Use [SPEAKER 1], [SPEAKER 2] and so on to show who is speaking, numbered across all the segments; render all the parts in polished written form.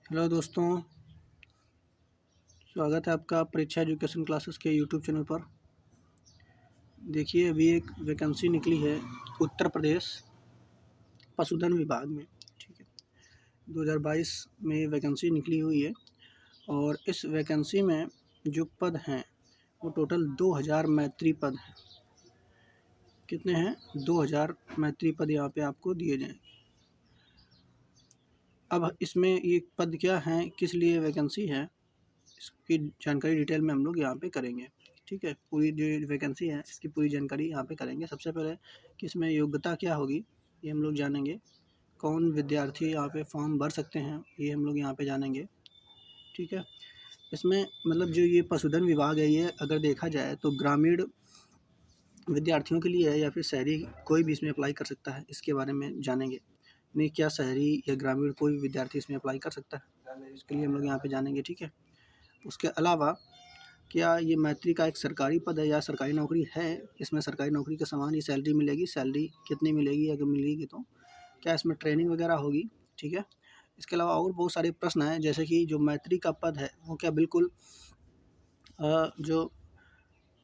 [SPEAKER 1] Hello दोस्तों, स्वागत है आपका परीक्षा एजुकेशन क्लासेस के यूट्यूब चैनल पर। देखिए, अभी एक वैकेंसी निकली है उत्तर प्रदेश पशुधन विभाग में। ठीक है, 2022 में वैकेंसी निकली हुई है और इस वैकेंसी में जो पद हैं वो टोटल 2000 मैत्री पद हैं। कितने हैं? 2000 मैत्री पद यहाँ पे आपको दिए जाएंगे। अब इसमें ये पद क्या हैं, किस लिए वैकेंसी है, इसकी जानकारी डिटेल में हम लोग यहाँ पे करेंगे। ठीक है, पूरी जो वैकेंसी है इसकी पूरी जानकारी यहाँ पे करेंगे। सबसे पहले कि इसमें योग्यता क्या होगी ये हम लोग जानेंगे। कौन विद्यार्थी यहाँ पे फॉर्म भर सकते हैं ये हम लोग यहाँ पे जानेंगे। ठीक है, इसमें मतलब जो ये पशुधन विभाग है ये अगर देखा जाए तो ग्रामीण विद्यार्थियों के लिए है या फिर शहरी कोई भी इसमें अप्लाई कर सकता है, इसके बारे में जानेंगे। नहीं, क्या शहरी या ग्रामीण कोई भी विद्यार्थी इसमें अप्लाई कर सकता है, इसके लिए हम लोग यहाँ पे जानेंगे। ठीक है, उसके अलावा क्या ये मैत्री का एक सरकारी पद है या सरकारी नौकरी है? इसमें सरकारी नौकरी के समान ही सैलरी मिलेगी, सैलरी कितनी मिलेगी, अगर मिलेगी तो क्या इसमें ट्रेनिंग वगैरह होगी? ठीक है, इसके अलावा और बहुत सारे प्रश्न हैं, जैसे कि जो मैत्री का पद है वो क्या बिल्कुल जो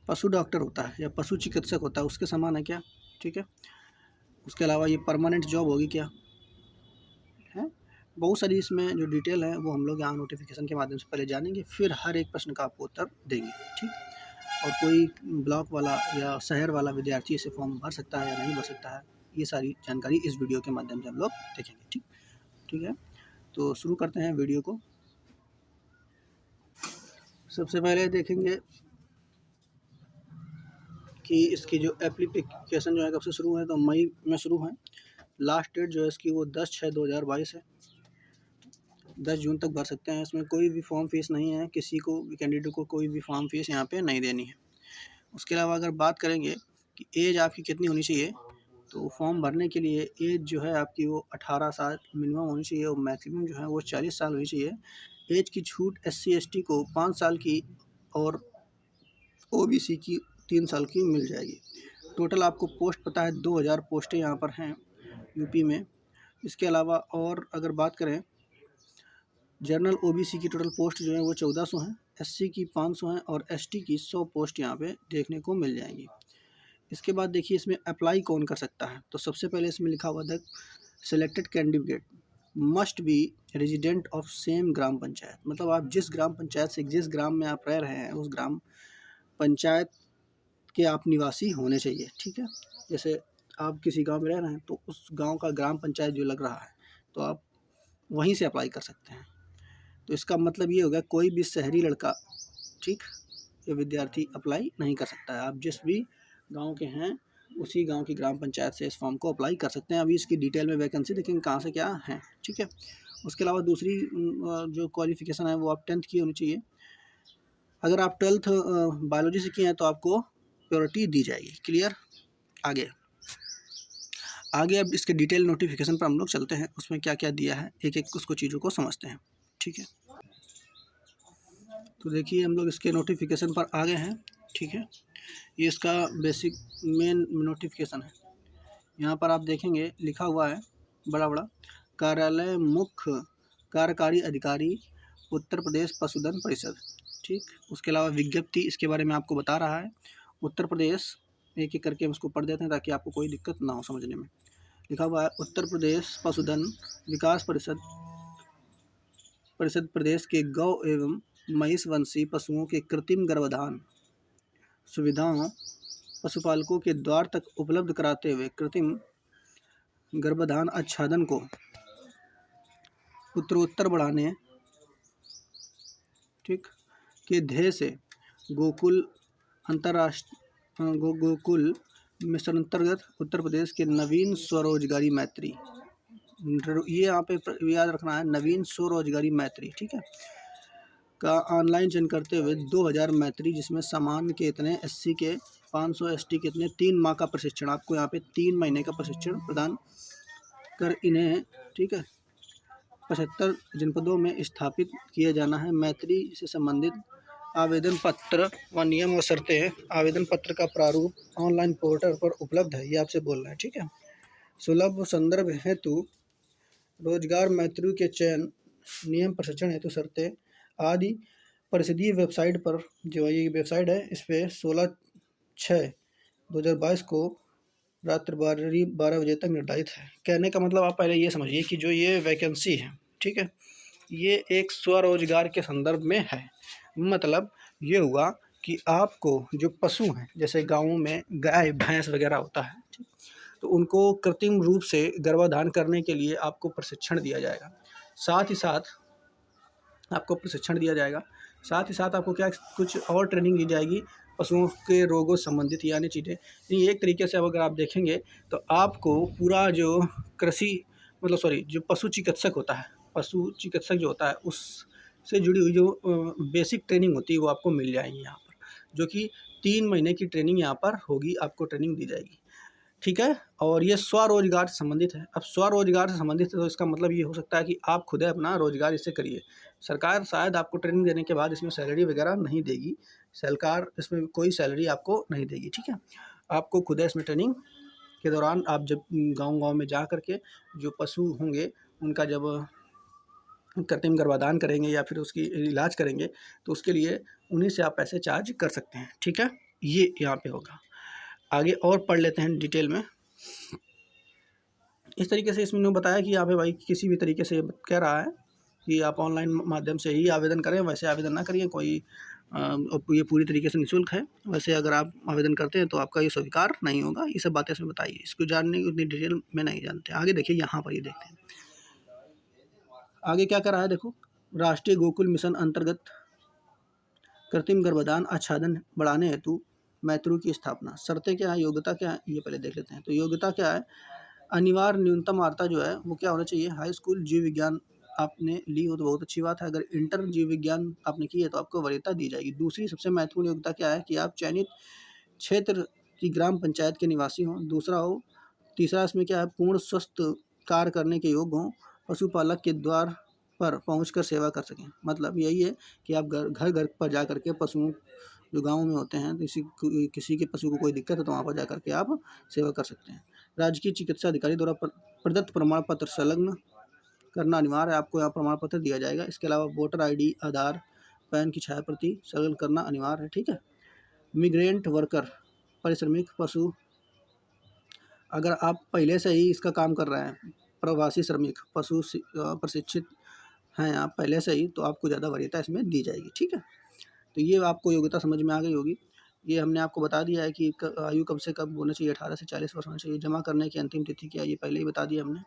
[SPEAKER 1] पशु डॉक्टर होता है या पशु चिकित्सक होता है उसके समान है क्या? ठीक है, उसके अलावा ये परमानेंट जॉब होगी क्या? है, बहुत सारी इसमें जो डिटेल है वो हम लोग यहाँ नोटिफिकेशन के माध्यम से पहले जानेंगे, फिर हर एक प्रश्न का आपको उत्तर देंगे। ठीक, और कोई ब्लॉक वाला या शहर वाला विद्यार्थी इसे फॉर्म भर सकता है या नहीं भर सकता है, ये सारी जानकारी इस वीडियो के माध्यम से हम लोग देखेंगे। ठीक है, तो शुरू करते हैं वीडियो को। सबसे पहले देखेंगे कि इसकी जो एप्लीकेशन जो है कब से शुरू है, तो मई में शुरू है। लास्ट डेट जो है इसकी वो 10/6/2022 है। 10 जून तक भर सकते हैं। इसमें कोई भी फॉर्म फीस नहीं है, किसी को कैंडिडेट को कोई भी फॉर्म फीस यहाँ पे नहीं देनी है। उसके अलावा अगर बात करेंगे कि एज आपकी कितनी होनी चाहिए, तो फॉर्म भरने के लिए एज जो है आपकी वो 18 साल मिनिमम होनी चाहिए और मैक्सिमम जो है वो 40 साल होनी चाहिए। एज की छूट SC ST को 5 साल की और OBC की 3 साल की मिल जाएगी। टोटल आपको पोस्ट पता है 2000 पोस्टें यहाँ पर हैं यूपी में। इसके अलावा और अगर बात करें जनरल OBC की टोटल पोस्ट जो है वो 1400 हैं, SC की 500 हैं और ST की 100 पोस्ट यहाँ पे देखने को मिल जाएंगी। इसके बाद देखिए इसमें अप्लाई कौन कर सकता है, तो सबसे पहले इसमें लिखा हुआ था selected candidate must be resident of same ग्राम पंचायत। मतलब आप जिस ग्राम पंचायत से जिस ग्राम में आप रह रहे हैं उस ग्राम पंचायत के आप निवासी होने चाहिए। ठीक है, जैसे आप किसी गांव में रह रहे हैं तो उस गांव का ग्राम पंचायत जो लग रहा है तो आप वहीं से अप्लाई कर सकते हैं। तो इसका मतलब ये होगा कोई भी शहरी लड़का, ठीक, ये विद्यार्थी अप्लाई नहीं कर सकता है। आप जिस भी गांव के हैं उसी गांव की ग्राम पंचायत से इस फॉर्म को अप्लाई कर सकते हैं। अभी इसकी डिटेल में वैकेंसी देखेंगे कहाँ से क्या है। ठीक है, उसके अलावा दूसरी जो क्वालिफिकेशन है वो आप 10th की होनी चाहिए। अगर आप 12th बायोलॉजी से किए हैं तो आपको प्योरिटी दी जाएगी। क्लियर? आगे अब इसके डिटेल नोटिफिकेशन पर हम लोग चलते हैं, उसमें क्या क्या दिया है एक एक उसको चीज़ों को समझते हैं। ठीक है, तो देखिए हम लोग इसके नोटिफिकेशन पर आ गए हैं। ठीक है, ये इसका बेसिक मेन नोटिफिकेशन है। यहाँ पर आप देखेंगे लिखा हुआ है बड़ा बड़ा, कार्यालय मुख्य कार्यकारी अधिकारी उत्तर प्रदेश पशुधन परिषद। ठीक, उसके अलावा विज्ञप्ति इसके बारे में आपको बता रहा है। उत्तर प्रदेश, एक एक करके हम उसको पढ़ देते हैं ताकि आपको कोई दिक्कत ना हो समझने में। लिखा हुआ है उत्तर प्रदेश पशुधन विकास परिषद प्रदेश के गौ एवं महिषवंशी पशुओं के कृत्रिम गर्भाधान सुविधाओं पशुपालकों के द्वार तक उपलब्ध कराते हुए कृत्रिम गर्भाधान आच्छादन को उत्तरोत्तर बढ़ाने, ठीक, के ध्येय से गोकुल अंतर्राष्ट्रीय गोकुल मिशन अंतर्गत उत्तर प्रदेश के नवीन स्वरोजगारी मैत्री, ये यहाँ पे याद रखना है, नवीन स्वरोजगारी मैत्री, ठीक है, का ऑनलाइन चयन करते हुए 2000 मैत्री, जिसमें सामान्य के इतने, SC के 500, ST के इतने 3 माह का प्रशिक्षण, आपको यहाँ पे 3 महीने का प्रशिक्षण प्रदान कर इन्हें, ठीक है, 75 जनपदों में स्थापित किया जाना है। मैत्री से संबंधित आवेदन पत्र व नियम व शर्तें, आवेदन पत्र का प्रारूप ऑनलाइन पोर्टल पर उपलब्ध है, ये आपसे बोल रहे हैं। ठीक है, सुलभ संदर्भ हेतु रोजगार मैत्री के चयन नियम प्रशिक्षण हेतु शर्तें आदि परिषदीय वेबसाइट पर, जो ये वेबसाइट है इस पर 16/6/2022 को रात्रि 12 बजे तक निर्धारित है। कहने का मतलब आप पहले ये समझिए कि जो ये वैकेंसी है, ठीक है, ये एक स्वरोजगार के संदर्भ में है। मतलब ये हुआ कि आपको जो पशु हैं, जैसे गाँवों में गाय भैंस वगैरह होता है, ठीक, तो उनको कृत्रिम रूप से गर्भाधान करने के लिए आपको प्रशिक्षण दिया जाएगा। साथ ही साथ आपको प्रशिक्षण दिया जाएगा, साथ ही साथ आपको क्या कुछ और ट्रेनिंग दी जाएगी पशुओं के रोगों से संबंधित, यानी चीज़ें। एक तरीके से अब अगर आप देखेंगे तो आपको पूरा जो कृषि मतलब सॉरी जो पशु चिकित्सक होता है, पशु चिकित्सक जो होता है उससे जुड़ी हुई जो बेसिक ट्रेनिंग होती है वो आपको मिल जाएगी यहाँ पर, जो कि 3 महीने की ट्रेनिंग यहाँ पर होगी, आपको ट्रेनिंग दी जाएगी, ठीक है। और ये स्वरोजगार से संबंधित है। अब स्वरोजगार से संबंधित है तो इसका मतलब ये हो सकता है कि आप खुद अपना रोजगार इससे करिए। सरकार शायद आपको ट्रेनिंग देने के बाद इसमें सैलरी वगैरह नहीं देगी, सरकार इसमें कोई सैलरी आपको नहीं देगी, ठीक है। आपको खुद इसमें ट्रेनिंग के दौरान आप जब गाँव-गाँव में जा कर के जो पशु होंगे उनका जब कृत्रिम गर्भाधान करेंगे या फिर उसकी इलाज करेंगे तो उसके लिए उन्हीं से आप पैसे चार्ज कर सकते हैं, ठीक है। ये यहाँ पे होगा। आगे और पढ़ लेते हैं डिटेल में। इस तरीके से इसमें उन्होंने बताया कि यहाँ पे भाई किसी भी तरीके से कह रहा है कि आप ऑनलाइन माध्यम से ही आवेदन करें, वैसे आवेदन ना करिए। कोई ये पूरी तरीके से निःशुल्क है। वैसे अगर आप आवेदन करते हैं तो आपका ये स्वीकार नहीं होगा। ये सब बातें इसमें बताइए, इसको जानने की उतनी डिटेल में नहीं जानते। आगे देखिए, यहाँ पर ये देखते हैं आगे क्या कर रहा है। देखो, राष्ट्रीय गोकुल मिशन अंतर्गत कृत्रिम गर्भाधान आच्छादन बढ़ाने हेतु मैत्रू की स्थापना। शर्तें क्या है, योग्यता क्या है, ये पहले देख लेते हैं। तो योग्यता क्या है, अनिवार्य न्यूनतम वार्ता जो है वो क्या होना चाहिए, हाई स्कूल जीव विज्ञान आपने ली हो तो बहुत अच्छी बात है। अगर इंटर जीव विज्ञान आपने की है तो आपको वरीयता दी जाएगी। दूसरी सबसे महत्वपूर्ण योग्यता क्या है कि आप चयनित क्षेत्र की ग्राम पंचायत के निवासी हों। दूसरा हो तीसरा इसमें क्या है, पूर्ण स्वस्थ कार्य करने के योग्य हों, पशुपालक के द्वार पर पहुंचकर सेवा कर सकें। मतलब यही है कि आप घर घर पर जा करके पशुओं जो गाँव में होते हैं, किसी के पशु को कोई दिक्कत है तो वहाँ पर जा करके आप सेवा कर सकते हैं। राजकीय चिकित्सा अधिकारी द्वारा प्रदत्त प्रमाण पत्र संलग्न करना अनिवार्य है, आपको यहाँ प्रमाण पत्र दिया जाएगा। इसके अलावा वोटर ID, आधार, पैन की छाया प्रति संलग्न करना अनिवार्य है, ठीक है। मिग्रेंट वर्कर, परिश्रमिक पशु, अगर आप पहले से ही इसका काम कर रहे हैं, प्रवासी श्रमिक पशु प्रशिक्षित हैं आप पहले से ही, तो आपको ज़्यादा वरीयता इसमें दी जाएगी, ठीक है। तो ये आपको योग्यता समझ में आ गई होगी। ये हमने आपको बता दिया है कि आयु कब से कब होना चाहिए, 18 से 40 वर्ष होना चाहिए। जमा करने की अंतिम तिथि क्या है, ये पहले ही बता दिया हमने।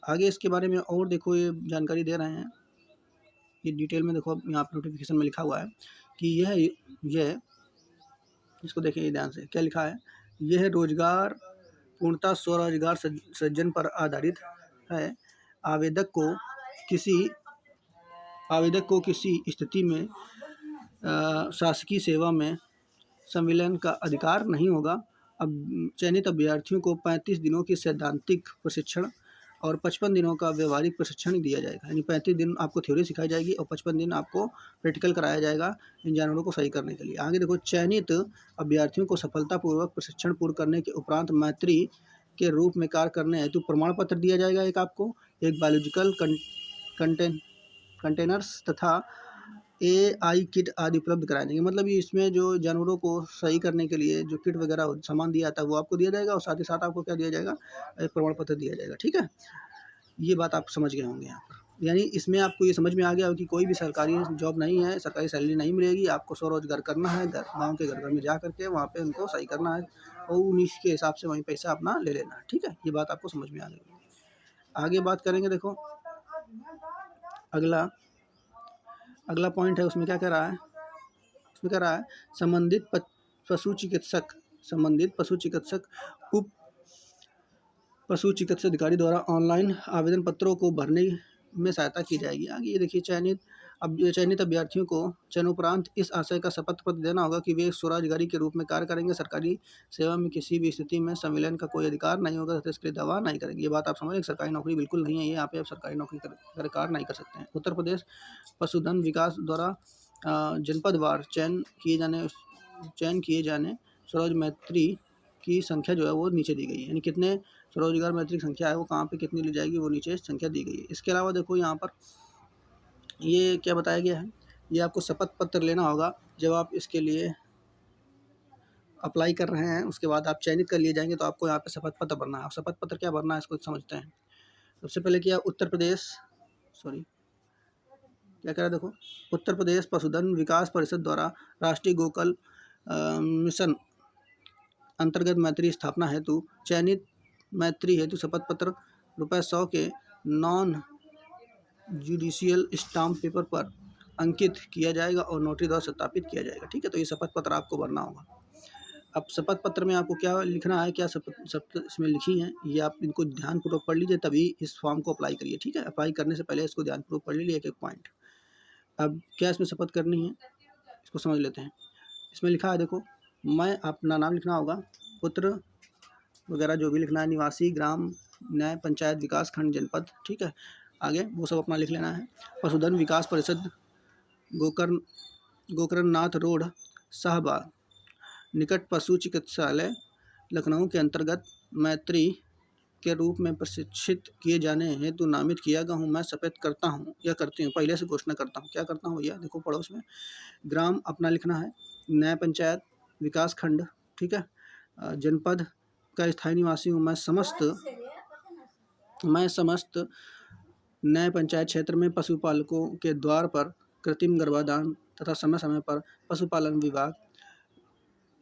[SPEAKER 1] आगे इसके बारे में और देखो, ये जानकारी दे रहे हैं, ये डिटेल में देखो। अब यहाँ पर नोटिफिकेशन में लिखा हुआ है कि यह इसको देखिए ध्यान से, क्या लिखा है, यह रोजगार पूर्णतः स्वरोजगार सृजन पर आधारित है। आवेदक को किसी स्थिति में शासकीय सेवा में संविलियन का अधिकार नहीं होगा। अब चयनित अभ्यर्थियों को 35 दिनों की सैद्धांतिक प्रशिक्षण और 55 दिनों का व्यवहारिक प्रशिक्षण दिया जाएगा। यानी 35 दिन आपको थ्योरी सिखाई जाएगी और 55 दिन आपको प्रैक्टिकल कराया जाएगा इन जानवरों को सही करने के लिए। आगे देखो, चयनित अभ्यर्थियों को सफलतापूर्वक प्रशिक्षण पूर्ण करने के उपरांत मैत्री के रूप में कार्य करने हेतु प्रमाण पत्र दिया जाएगा। एक आपको एक बायोलॉजिकल कंटेनर्स तथा AI किट आदि उपलब्ध कराए जाएंगे। मतलब ये इसमें जो जानवरों को सही करने के लिए जो किट वगैरह सामान दिया जाता है वो आपको दिया जाएगा, और साथ ही साथ आपको क्या दिया जाएगा, एक प्रमाण पत्र दिया जाएगा, ठीक है। ये बात आप समझ गए होंगे यहाँ पर। यानी इसमें आपको ये समझ में आ गया हो कि कोई भी सरकारी जॉब नहीं है, सरकारी सैलरी नहीं मिलेगी, आपको स्वरोजगार करना है। गाँव के घर घर में जा करके वहाँ पे उनको सही करना है और उन्हीं के हिसाब से वहीं पैसा अपना ले लेना है, ठीक है। ये बात आपको समझ में आ गई। आगे बात करेंगे। देखो, अगला पॉइंट है, उसमें क्या कह रहा है, उसमें कह रहा है संबंधित पशु चिकित्सक उप पशु चिकित्सा अधिकारी द्वारा ऑनलाइन आवेदन पत्रों को भरने में सहायता की जाएगी। आगे ये देखिए, चयनित अभ्यर्थियों को चयनोपरांत इस आशय का शपथ पत्र देना होगा कि वे स्वरोजगारी के रूप में कार्य करेंगे। सरकारी सेवा में किसी भी स्थिति में संविलियन का कोई अधिकार नहीं होगा तथा इसके लिए दावा नहीं करेंगे। ये बात आप समझ, सरकारी नौकरी बिल्कुल नहीं है ये, यहाँ पे आप सरकारी नौकरी कर कार्य नहीं कर सकते हैं। उत्तर प्रदेश पशुधन विकास द्वारा जनपदवार चयन किए जाने स्वरोज मैत्री की संख्या जो है वो नीचे दी गई है। यानी कितने स्वरोजगार मैत्री संख्या है वो कहाँ पे कितनी ली जाएगी वो नीचे संख्या दी गई है। इसके अलावा देखो, यहाँ पर ये क्या बताया गया है, ये आपको शपथ पत्र लेना होगा जब आप इसके लिए अप्लाई कर रहे हैं। उसके बाद आप चयनित कर लिए जाएंगे तो आपको यहाँ पे शपथ पत्र भरना है। और शपथ पत्र क्या भरना है इसको समझते हैं। सबसे पहले क्या, उत्तर प्रदेश क्या कह रहा है देखो, उत्तर प्रदेश पशुधन विकास परिषद द्वारा राष्ट्रीय गोकुल मिशन अंतर्गत मैत्री स्थापना हेतु चयनित मैत्री हेतु शपथ पत्र ₹100 के नॉन जुडिशियल स्टाम्प पेपर पर अंकित किया जाएगा और नोटरी द्वारा सत्यापित किया जाएगा। ठीक है, तो ये शपथ पत्र आपको भरना होगा। अब शपथ पत्र में आपको क्या लिखना है, क्या शपथ इसमें लिखी है, ये आप इनको ध्यानपूर्वक पढ़ लीजिए, तभी इस फॉर्म को अप्लाई करिए। ठीक है, अप्लाई करने से पहले इसको ध्यानपूर्वक पढ़ लीजिए एक एक पॉइंट। अब क्या इसमें शपथ करनी है इसको समझ लेते हैं। इसमें लिखा है देखो, मैं अपना नाम लिखना होगा, पुत्र वगैरह जो भी लिखना है, निवासी, ग्राम, न्याय पंचायत, विकास खंड, जनपद। ठीक है, आगे वो सब अपना लिख लेना है। पशुधन विकास परिषद, गोकर्ण नाथ रोड, शाहबाद निकट पशु चिकित्सालय, लखनऊ के अंतर्गत मैत्री के रूप में प्रशिक्षित किए जाने हेतु नामित किया गया हूँ। मैं शपथ करता हूँ या करती हूँ, पहले से घोषणा करता हूँ। क्या करता हूँ भैया, देखो पढ़ो उसमें। ग्राम अपना लिखना है, न्याय पंचायत, विकास खंड, ठीक है, जनपद का स्थायी निवासी हूँ। मैं समस्त न्याय पंचायत क्षेत्र में पशुपालकों के द्वार पर कृत्रिम गर्भाधान तथा समय समय पर पशुपालन विभाग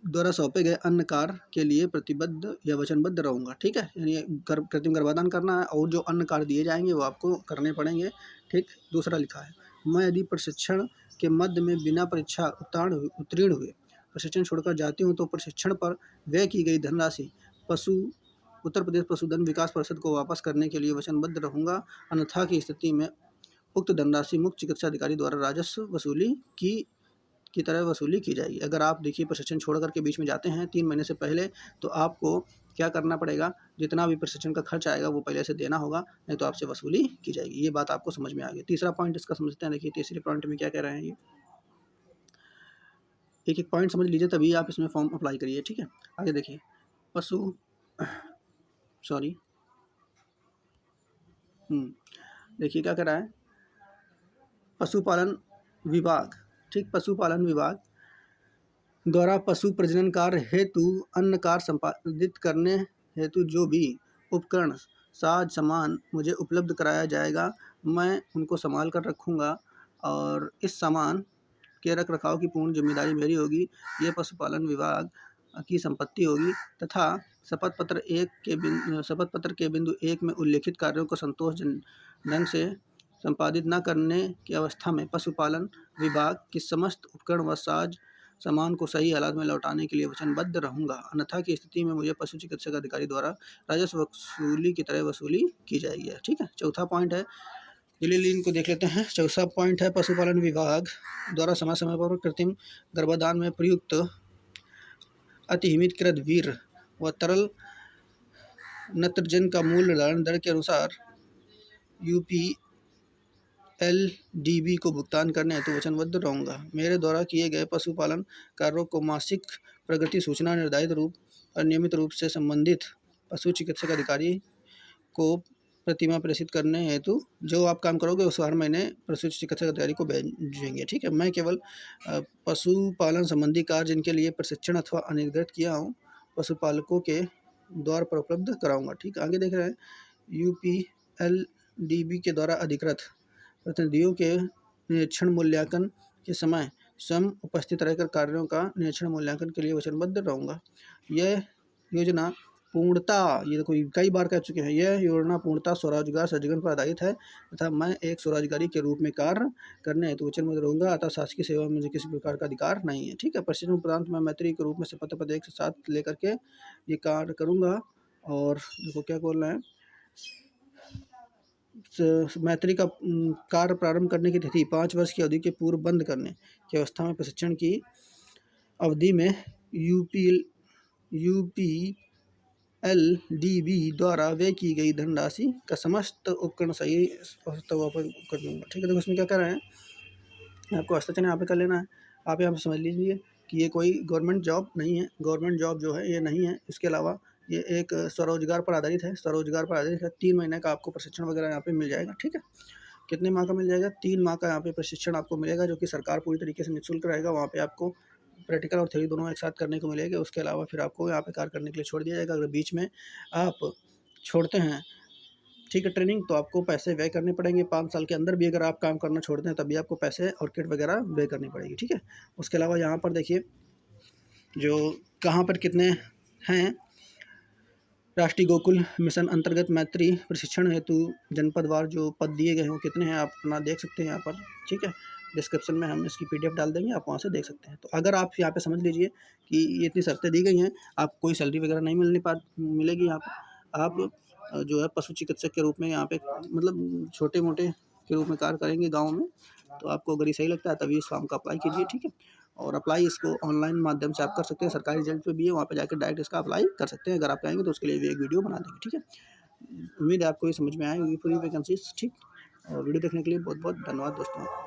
[SPEAKER 1] द्वारा सौंपे गए अन्न कार्य के लिए प्रतिबद्ध या वचनबद्ध रहूँगा। ठीक है, यानी कृत्रिम गर्भाधान करना है और जो अन्न कार्य दिए जाएंगे वो आपको करने पड़ेंगे। ठीक, दूसरा लिखा है, मैं यदि प्रशिक्षण के मध्य में बिना परीक्षा उत्तीर्ण हुए प्रशिक्षण छोड़कर जाती हूँ तो प्रशिक्षण पर व्यय की गई धनराशि उत्तर प्रदेश पशुधन विकास परिषद को वापस करने के लिए वचनबद्ध रहूँगा। अन्यथा की स्थिति में उक्त धनराशि मुख्य चिकित्सा अधिकारी द्वारा राजस्व वसूली की तरह वसूली की जाएगी। अगर आप देखिए प्रशिक्षण छोड़ करके बीच में जाते हैं 3 महीने से पहले, तो आपको क्या करना पड़ेगा, जितना भी प्रशिक्षण का खर्च आएगा वो पहले से देना होगा, नहीं तो आपसे वसूली की जाएगी। ये बात आपको समझ में आ गई। तीसरा पॉइंट इसका समझते हैं। देखिए तीसरे पॉइंट में क्या कह रहे हैं, ये एक एक पॉइंट समझ लीजिए तभी आप इसमें फॉर्म अप्लाई करिए। ठीक है, आगे देखिए, देखिए क्या कर रहा है, पशुपालन विभाग। ठीक, पशुपालन विभाग द्वारा पशु प्रजनन कार्य हेतु अन्न कार्य संपादित करने हेतु जो भी उपकरण साज सामान मुझे उपलब्ध कराया जाएगा, मैं उनको संभाल कर रखूँगा और इस सामान के रख रखाव की पूर्ण जिम्मेदारी मेरी होगी। ये पशुपालन विभाग की संपत्ति होगी तथा शपथ पत्र के बिंदु 1 में उल्लेखित कार्यों को संतोषजनक ढंग से संपादित न करने की अवस्था में पशुपालन विभाग की समस्त उपकरण व साज सामान को सही हालात में लौटाने के लिए वचनबद्ध रहूँगा। अन्यथा की स्थिति में मुझे पशु चिकित्सक अधिकारी द्वारा राजस्व वसूली की तरह वसूली की जाएगी। ठीक है, चौथा पॉइंट है, जल्दी इनको देख लेते हैं। चौथा पॉइंट है, पशुपालन विभाग द्वारा समय समय पर कृत्रिम गर्भाधान में प्रयुक्त अतिहिमीकृत वीर्य व तरल नत्रजन का मूल्य निर्धारण दर के अनुसार UPLDB को भुगतान करने हेतु वचनबद्ध रहूँगा। मेरे द्वारा किए गए पशुपालन कार्यों को मासिक प्रगति सूचना निर्धारित रूप और नियमित रूप से संबंधित पशु चिकित्सक अधिकारी को प्रतिमा प्रेषित करने हेतु जो आप काम करोगे उस हर महीने पशु चिकित्सक अधिकारी को भेजेंगे। ठीक है, मैं केवल पशुपालन संबंधी कार्य जिनके लिए प्रशिक्षण अथवा अनुग्रहित किया हूँ पशुपालकों के द्वार पर उपलब्ध कराऊंगा। ठीक, आगे देख रहे हैं, UPLDB के द्वारा अधिकृत प्रतिनिधियों के निरीक्षण मूल्यांकन के समय स्वयं उपस्थित रहकर कार्यों का निरीक्षण मूल्यांकन के लिए वचनबद्ध रहूँगा। यह योजना पूर्णतः, ये देखो कई बार कह चुके हैं, यह योजना पूर्णतः स्वरोजगार सृजन पर आधारित है तथा मैं एक स्वरोजगारी के रूप में कार्य करने हेतु वचनबद्ध रहूँगा। अतः शासकीय सेवा में मुझे किसी प्रकार का अधिकार नहीं है। ठीक है, प्रशिक्षण उपरांत मैं मैत्री के रूप में शपथ पत्र 1 से 7 लेकर के ये कार्य करूँगा। और देखो क्या बोल रहे हैं, मैत्री का कार्य प्रारंभ करने की तिथि 5 वर्ष की अवधि के पूर्व बंद करने की अवस्था में प्रशिक्षण की अवधि में UPLDB द्वारा व्यय की गई धनराशि का समस्त उपकरण सही वापस कर दूँगा। ठीक है, तो इसमें क्या कर रहे हैं, आपको हस्ताक्षर यहाँ पे कर लेना है। आप यहाँ पे समझ लीजिए कि ये कोई गवर्नमेंट जॉब नहीं है, गवर्नमेंट जॉब जो है ये नहीं है। इसके अलावा ये एक स्वरोजगार पर आधारित है, स्वरोजगार पर आधारित है। 3 महीने का आपको प्रशिक्षण वगैरह यहाँ पे मिल जाएगा। ठीक है, कितने माह का मिल जाएगा? 3 माह का यहाँ पे प्रशिक्षण आपको मिलेगा, जो कि सरकार पूरी तरीके से निःशुल्क रहेगा। वहाँ पे आपको प्रैक्टिकल और थ्योरी दोनों एक साथ करने को मिलेगा। उसके अलावा फिर आपको यहाँ पे कार्य करने के लिए छोड़ दिया जाएगा। अगर बीच में आप छोड़ते हैं, ठीक है, ट्रेनिंग, तो आपको पैसे व्यय करने पड़ेंगे। 5 साल के अंदर भी अगर आप काम करना छोड़ते हैं, तब भी आपको पैसे और किट वगैरह व्यय करनी पड़ेगी, ठीक है। उसके अलावा यहाँ पर देखिए जो कहाँ पर कितने हैं। राष्ट्रीय गोकुल मिशन अंतर्गत मैत्री प्रशिक्षण हेतु जनपदवार जो पद दिए गए हैं वो कितने हैं, आप अपना देख सकते हैं यहाँ पर, ठीक है। डिस्क्रिप्शन में हम इसकी PDF डाल देंगे, आप वहाँ से देख सकते हैं। तो अगर आप यहाँ पे समझ लीजिए कि ये इतनी शर्तें दी गई हैं, आपको कोई सैलरी वगैरह नहीं मिलेगी यहाँ पर। आप जो है पशु चिकित्सक के रूप में यहाँ पे मतलब छोटे मोटे के रूप में कार्य करेंगे गाँव में। तो आपको अगर ये सही लगता है तभी इस फॉर्म का अप्लाई कीजिए, ठीक है। और अप्लाई इसको ऑनलाइन माध्यम से आप कर सकते हैं, सरकारी रिजल्ट पे भी है, वहाँ पे जाकर डायरेक्ट इसका अप्लाई कर सकते हैं। अगर आप कहेंगे तो उसके लिए भी एक वीडियो बना देंगे, ठीक है। उम्मीद है आपको ये समझ में आएगी पूरी वैकेंसीज, ठीक। और वीडियो देखने के लिए बहुत बहुत धन्यवाद दोस्तों।